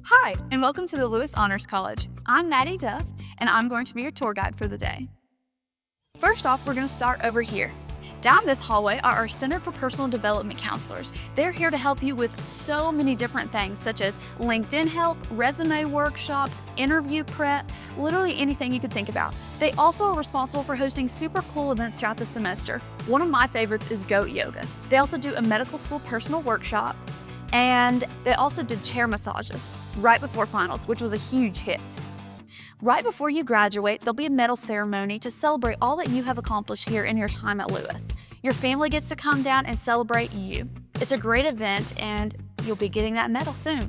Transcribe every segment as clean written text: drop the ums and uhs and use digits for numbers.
Hi, and welcome to the Lewis Honors College. I'm Maddie Duff, and I'm going to be your tour guide for the day. First off, we're going to start over here. Down this hallway are our Center for Personal Development counselors. They're here to help you with so many different things, such as LinkedIn help, resume workshops, interview prep, literally anything you could think about. They also are responsible for hosting super cool events throughout the semester. One of my favorites is Goat Yoga. They also do a medical school personal workshop, and they also did chair massages right before finals, which was a huge hit. Right before you graduate, there'll be a medal ceremony to celebrate all that you have accomplished here in your time at Lewis. Your family gets to come down and celebrate you. It's a great event, and you'll be getting that medal soon.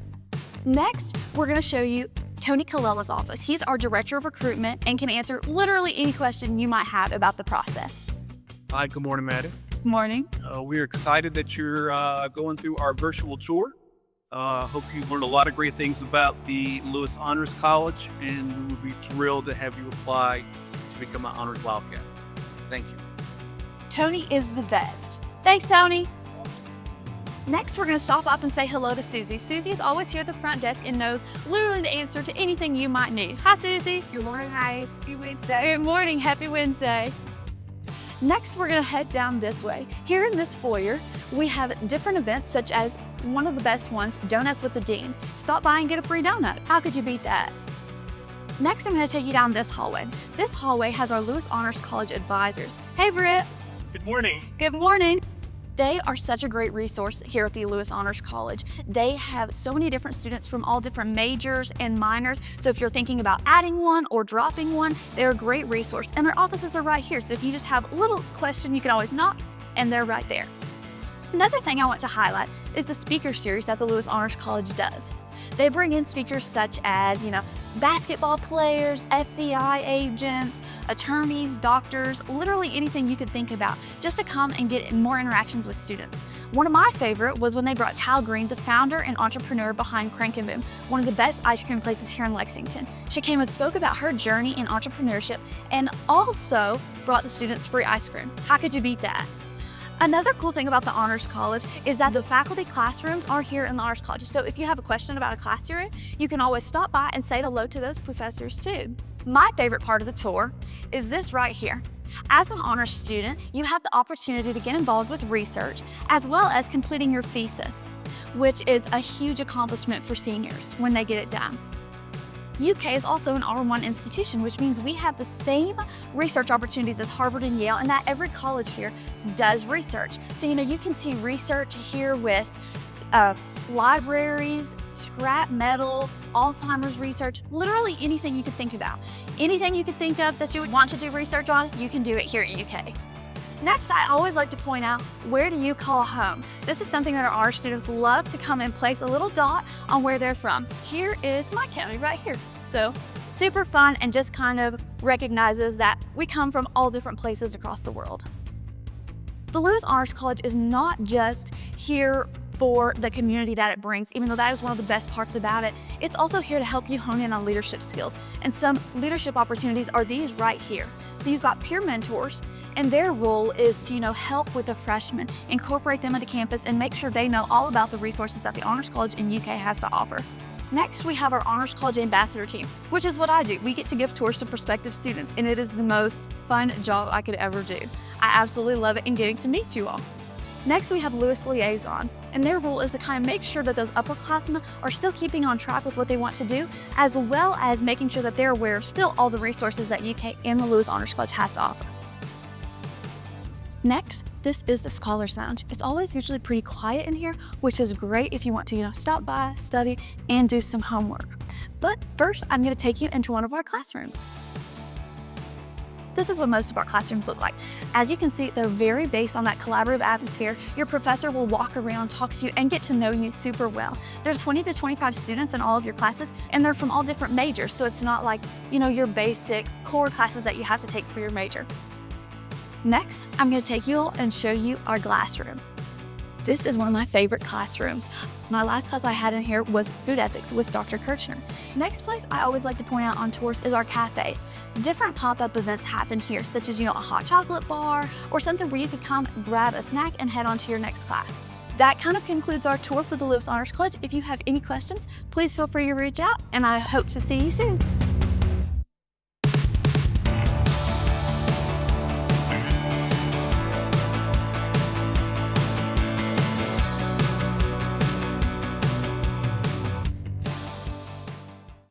Next, we're going to show you Tony Colella's office. He's our Director of Recruitment and can answer literally any question you might have about the process. Hi, good morning, Maddie. Morning. We're excited that you're going through our virtual tour. Hope you've learned a lot of great things about the Lewis Honors College, and we would be thrilled to have you apply to become an Honors Wildcat. Thank you. Tony is the best. Thanks, Tony. Next, we're going to stop up and say hello to Susie. Susie is always here at the front desk and knows literally the answer to anything you might need. Hi, Susie. Good morning. Hi. Happy Wednesday. Good morning. Happy Wednesday. Next, we're going to head down this way. Here in this foyer, we have different events such as one of the best ones, Donuts with the Dean. Stop by and get a free donut. How could you beat that? Next, I'm going to take you down this hallway. This hallway has our Lewis Honors College advisors. Hey, Britt. Good morning. Good morning. They are such a great resource here at the Lewis Honors College. They have so many different students from all different majors and minors. So if you're thinking about adding one or dropping one, they're a great resource. And their offices are right here. So if you just have a little question, you can always knock, and they're right there. Another thing I want to highlight is the speaker series that the Lewis Honors College does. They bring in speakers such as, basketball players, FBI agents, attorneys, doctors, literally anything you could think about, just to come and get more interactions with students. One of my favorite was when they brought Tal Green, the founder and entrepreneur behind Crank and Boom, one of the best ice cream places here in Lexington. She came and spoke about her journey in entrepreneurship and also brought the students free ice cream. How could you beat that? Another cool thing about the Honors College is that the faculty classrooms are here in the Honors College. So if you have a question about a class you're in, you can always stop by and say hello to those professors too. My favorite part of the tour is this right here. As an honors student, you have the opportunity to get involved with research as well as completing your thesis, which is a huge accomplishment for seniors when they get it done. UK is also an R1 institution, which means we have the same research opportunities as Harvard and Yale, and that every college here does research. So, you can see research here with libraries, scrap metal, Alzheimer's research, literally anything you could think about. Anything you could think of that you would want to do research on, you can do it here at UK. Next, I always like to point out, where do you call home? This is something that our students love to come and place a little dot on where they're from. Here is my county right here. So super fun and just kind of recognizes that we come from all different places across the world. The Lewis Honors College is not just here for the community that it brings, even though that is one of the best parts about it. It's also here to help you hone in on leadership skills. And some leadership opportunities are these right here. So you've got peer mentors, and their role is to, help with the freshmen, incorporate them into campus, and make sure they know all about the resources that the Honors College in UK has to offer. Next, we have our Honors College Ambassador team, which is what I do. We get to give tours to prospective students, and it is the most fun job I could ever do. I absolutely love it in getting to meet you all. Next, we have Lewis Liaisons, and their role is to kind of make sure that those upperclassmen are still keeping on track with what they want to do, as well as making sure that they're aware of still all the resources that UK and the Lewis Honors College has to offer. Next, this is the Scholars Lounge. It's always usually pretty quiet in here, which is great if you want to, stop by, study, and do some homework. But first, I'm going to take you into one of our classrooms. This is what most of our classrooms look like. As you can see, they're very based on that collaborative atmosphere. Your professor will walk around, talk to you, and get to know you super well. There's 20 to 25 students in all of your classes, and they're from all different majors, so it's not like, your basic core classes that you have to take for your major. Next, I'm going to take you and show you our glass room. This is one of my favorite classrooms. My last class I had in here was food ethics with Dr. Kirchner. Next place I always like to point out on tours is our cafe. Different pop-up events happen here, such as, a hot chocolate bar or something where you could come grab a snack and head on to your next class. that kind of concludes our tour for the Lewis Honors College. If you have any questions, please feel free to reach out, and I hope to see you soon.